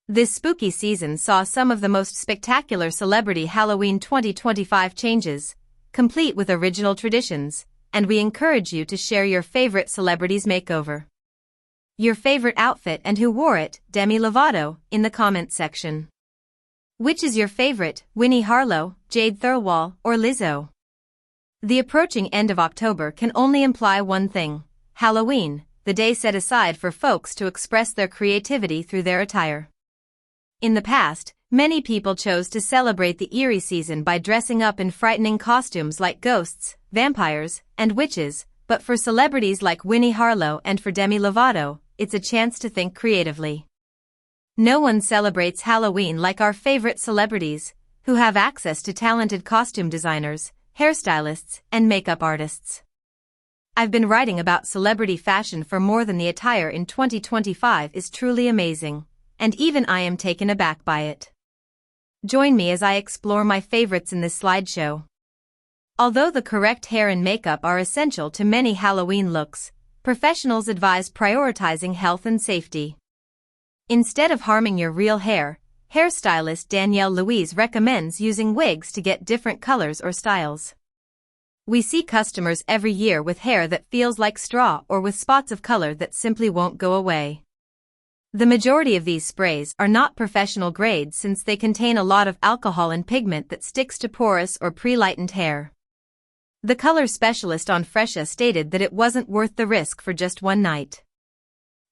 This spooky season saw some of the most spectacular celebrity Halloween 2025 changes, complete with original traditions, and we encourage you to share your favorite celebrity's makeover. Your favorite outfit and who wore it, Demi Lovato, in the comments section. Which is your favorite, Winnie Harlow, Jade Thirlwall, or Lizzo? The approaching end of October can only imply one thing: Halloween, the day set aside for folks to express their creativity through their attire. In the past, many people chose to celebrate the eerie season by dressing up in frightening costumes like ghosts, vampires, and witches, but for celebrities like Winnie Harlow and for Demi Lovato, it's a chance to think creatively. No one celebrates Halloween like our favorite celebrities, who have access to talented costume designers, hairstylists, and makeup artists. I've been writing about celebrity fashion for more than the attire in 2025 is truly amazing, and even I am taken aback by it. Join me as I explore my favorites in this slideshow. Although the correct hair and makeup are essential to many Halloween looks, professionals advise prioritizing health and safety. Instead of harming your real hair, hairstylist Danielle Louise recommends using wigs to get different colors or styles. We see customers every year with hair that feels like straw or with spots of color that simply won't go away. The majority of these sprays are not professional grade since they contain a lot of alcohol and pigment that sticks to porous or pre-lightened hair. The color specialist on Fresha stated that it wasn't worth the risk for just one night.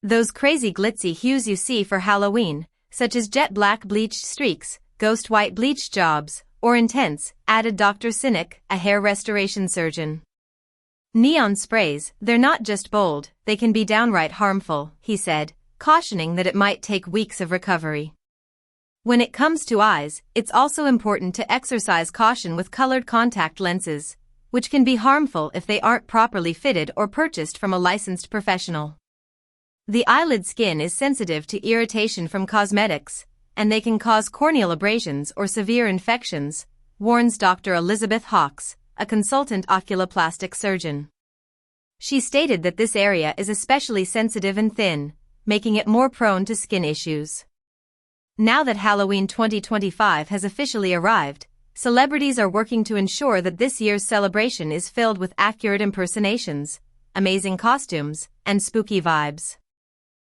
Those crazy glitzy hues you see for Halloween, such as jet black bleached streaks, ghost white bleached jobs, or intense, added Dr. Cynic, a hair restoration surgeon. Neon sprays, they're not just bold, they can be downright harmful, he said, cautioning that it might take weeks of recovery. When it comes to eyes, it's also important to exercise caution with colored contact lenses, which can be harmful if they aren't properly fitted or purchased from a licensed professional. The eyelid skin is sensitive to irritation from cosmetics, and they can cause corneal abrasions or severe infections, warns Dr. Elizabeth Hawkes, a consultant oculoplastic surgeon. She stated that this area is especially sensitive and thin, making it more prone to skin issues. Now that Halloween 2025 has officially arrived, celebrities are working to ensure that this year's celebration is filled with accurate impersonations, amazing costumes, and spooky vibes.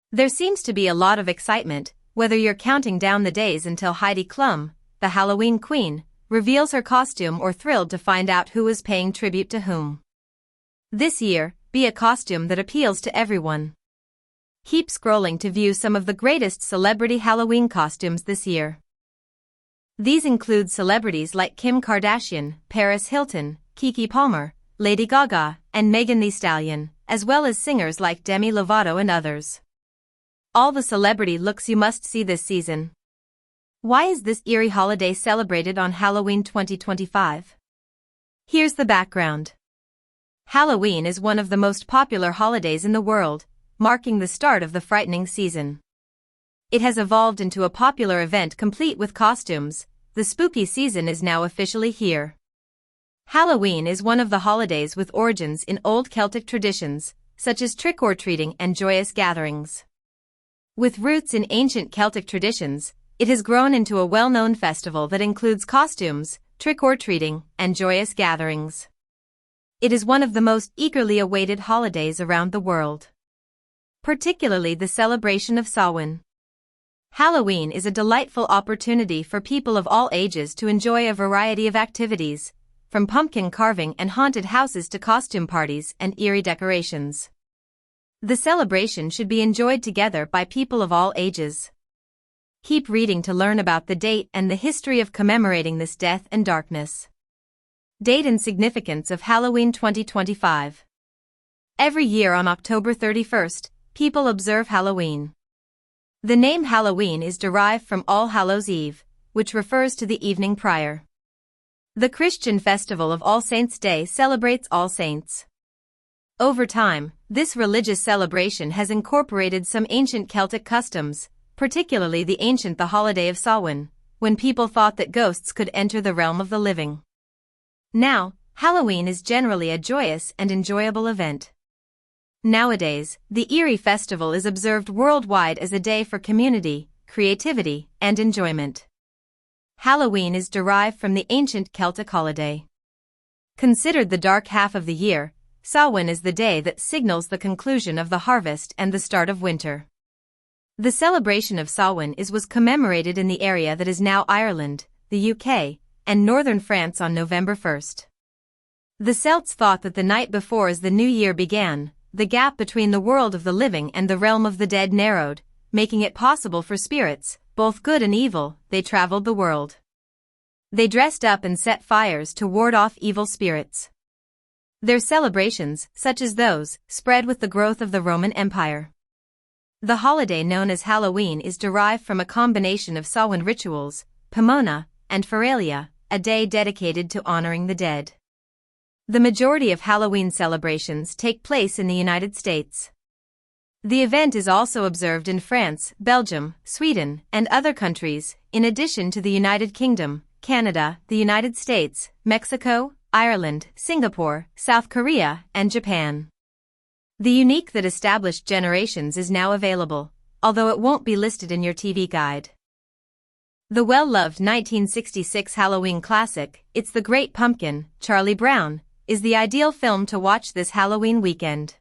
There seems to be a lot of excitement, whether you're counting down the days until Heidi Klum, the Halloween queen, reveals her costume or thrilled to find out who is paying tribute to whom. This year, be a costume that appeals to everyone. Keep scrolling to view some of the greatest celebrity Halloween costumes this year. These include celebrities like Kim Kardashian, Paris Hilton, Keke Palmer, Lady Gaga, and Megan Thee Stallion, as well as singers like Demi Lovato and others. All the celebrity looks you must see this season. Why is this eerie holiday celebrated on Halloween 2025? Here's the background. Halloween is one of the most popular holidays in the world, marking the start of the frightening season. It has evolved into a popular event complete with costumes. The spooky season is now officially here. Halloween is one of the holidays with origins in old Celtic traditions, such as trick-or-treating and joyous gatherings. With roots in ancient Celtic traditions, it has grown into a well-known festival that includes costumes, trick-or-treating, and joyous gatherings. It is one of the most eagerly awaited holidays around the world, particularly the celebration of Samhain. Halloween is a delightful opportunity for people of all ages to enjoy a variety of activities, from pumpkin carving and haunted houses to costume parties and eerie decorations. The celebration should be enjoyed together by people of all ages. Keep reading to learn about the date and the history of commemorating this death and darkness. Date and significance of Halloween 2025. Every year on October 31st, people observe Halloween. The name Halloween is derived from All Hallows' Eve, which refers to the evening prior. The Christian festival of All Saints' Day celebrates All Saints. Over time, this religious celebration has incorporated some ancient Celtic customs, particularly the holiday of Samhain, when people thought that ghosts could enter the realm of the living. Now, Halloween is generally a joyous and enjoyable event. Nowadays, the eerie festival is observed worldwide as a day for community, creativity, and enjoyment. Halloween is derived from the ancient Celtic holiday. Considered the dark half of the year, Samhain is the day that signals the conclusion of the harvest and the start of winter. The celebration of Samhain was commemorated in the area that is now Ireland, the UK, and northern France on November 1st. The Celts thought that the night before as the new year began, the gap between the world of the living and the realm of the dead narrowed, making it possible for spirits, both good and evil, they traveled the world. They dressed up and set fires to ward off evil spirits. Their celebrations, such as those, spread with the growth of the Roman Empire. The holiday known as Halloween is derived from a combination of Samhain rituals, Pomona, and Feralia, a day dedicated to honoring the dead. The majority of Halloween celebrations take place in the United States. The event is also observed in France, Belgium, Sweden, and other countries, in addition to the United Kingdom, Canada, the United States, Mexico, Ireland, Singapore, South Korea, and Japan. The unique that established generations is now available, although it won't be listed in your TV guide. The well-loved 1966 Halloween classic, It's the Great Pumpkin, Charlie Brown, is the ideal film to watch this Halloween weekend.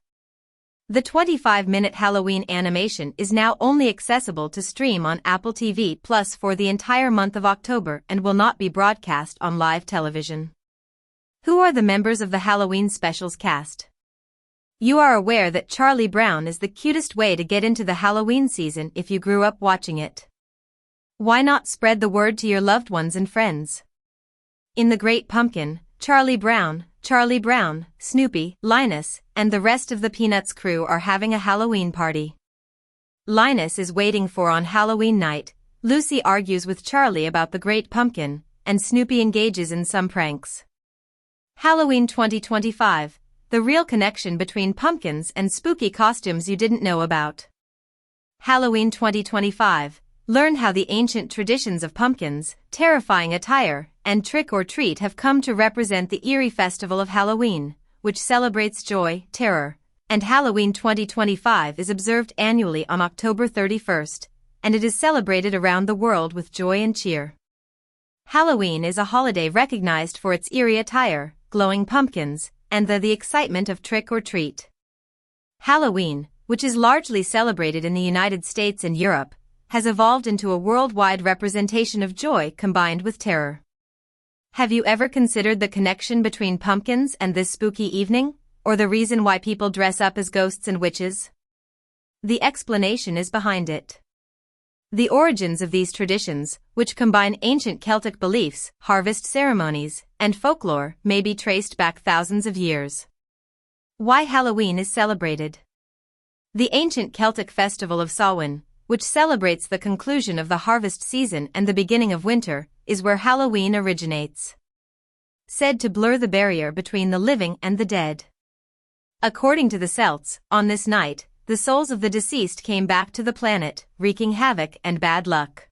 The 25-minute Halloween animation is now only accessible to stream on Apple TV Plus for the entire month of October and will not be broadcast on live television. Who are the members of the Halloween Specials cast? You are aware that Charlie Brown is the cutest way to get into the Halloween season if you grew up watching it. Why not spread the word to your loved ones and friends? In The Great Pumpkin, Charlie Brown, Snoopy, Linus, and the rest of the Peanuts crew are having a Halloween party. Linus is waiting for on Halloween night, Lucy argues with Charlie about the Great Pumpkin, and Snoopy engages in some pranks. Halloween 2025, the real connection between pumpkins and spooky costumes you didn't know about. Halloween 2025, learn how the ancient traditions of pumpkins, terrifying attire, and trick-or-treat have come to represent the eerie festival of Halloween, which celebrates joy, terror, and Halloween 2025 is observed annually on October 31st, and it is celebrated around the world with joy and cheer. Halloween is a holiday recognized for its eerie attire, glowing pumpkins, and the excitement of trick-or-treat. Halloween, which is largely celebrated in the United States and Europe, has evolved into a worldwide representation of joy combined with terror. Have you ever considered the connection between pumpkins and this spooky evening, or the reason why people dress up as ghosts and witches? The explanation is behind it. The origins of these traditions, which combine ancient Celtic beliefs, harvest ceremonies, and folklore, may be traced back thousands of years. Why Halloween is celebrated? The ancient Celtic festival of Samhain, which celebrates the conclusion of the harvest season and the beginning of winter, is where Halloween originates. Said to blur the barrier between the living and the dead. According to the Celts, on this night, the souls of the deceased came back to the planet, wreaking havoc and bad luck.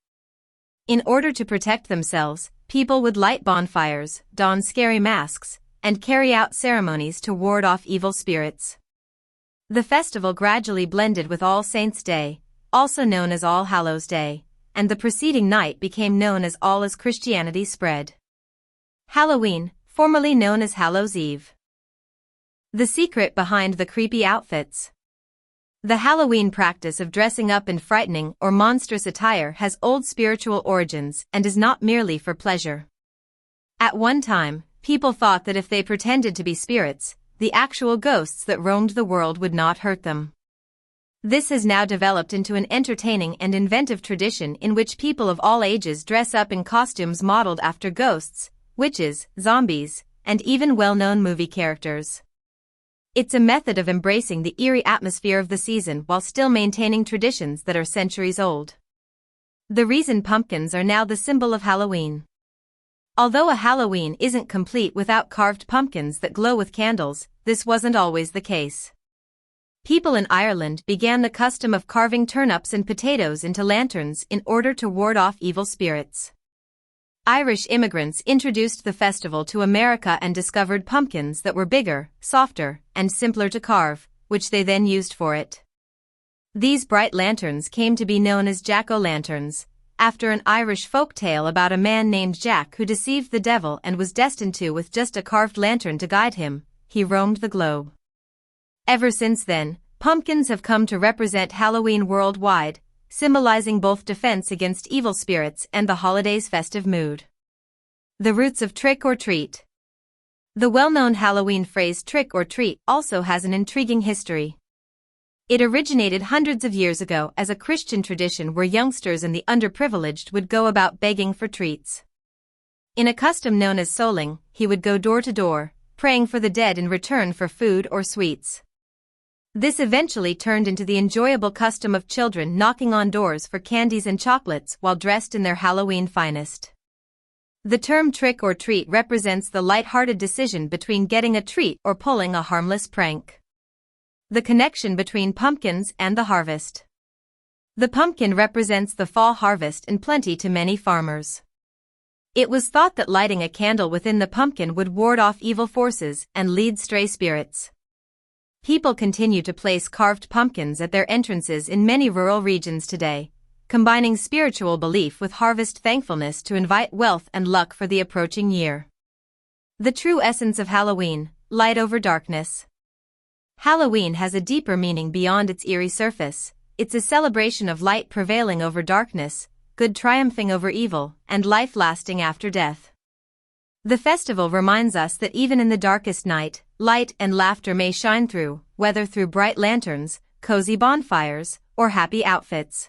In order to protect themselves, people would light bonfires, don scary masks, and carry out ceremonies to ward off evil spirits. The festival gradually blended with All Saints' Day, also known as All Hallows' Day, and the preceding night became known as All as Christianity spread. Halloween, formerly known as Hallows' Eve. The secret behind the creepy outfits. The Halloween practice of dressing up in frightening or monstrous attire has old spiritual origins and is not merely for pleasure. At one time, people thought that if they pretended to be spirits, the actual ghosts that roamed the world would not hurt them. This has now developed into an entertaining and inventive tradition in which people of all ages dress up in costumes modeled after ghosts, witches, zombies, and even well-known movie characters. It's a method of embracing the eerie atmosphere of the season while still maintaining traditions that are centuries old. The reason pumpkins are now the symbol of Halloween. Although a Halloween isn't complete without carved pumpkins that glow with candles, this wasn't always the case. People in Ireland began the custom of carving turnips and potatoes into lanterns in order to ward off evil spirits. Irish immigrants introduced the festival to America and discovered pumpkins that were bigger, softer, and simpler to carve, which they then used for it. These bright lanterns came to be known as jack-o'-lanterns, after an Irish folk tale about a man named Jack who deceived the devil and was destined to, with just a carved lantern to guide him, he roamed the globe. Ever since then, pumpkins have come to represent Halloween worldwide, symbolizing both defense against evil spirits and the holiday's festive mood. The roots of trick or treat. The well-known Halloween phrase trick or treat also has an intriguing history. It originated hundreds of years ago as a Christian tradition where youngsters and the underprivileged would go about begging for treats. In a custom known as souling, he would go door to door, praying for the dead in return for food or sweets. This eventually turned into the enjoyable custom of children knocking on doors for candies and chocolates while dressed in their Halloween finest. The term trick or treat represents the light-hearted decision between getting a treat or pulling a harmless prank. The connection between pumpkins and the harvest. The pumpkin represents the fall harvest and plenty to many farmers. It was thought that lighting a candle within the pumpkin would ward off evil forces and lead stray spirits. People continue to place carved pumpkins at their entrances in many rural regions today, combining spiritual belief with harvest thankfulness to invite wealth and luck for the approaching year. The true essence of Halloween: light over darkness. Halloween has a deeper meaning beyond its eerie surface. It's a celebration of light prevailing over darkness, good triumphing over evil, and life lasting after death. The festival reminds us that even in the darkest night, light and laughter may shine through, whether through bright lanterns, cozy bonfires, or happy outfits.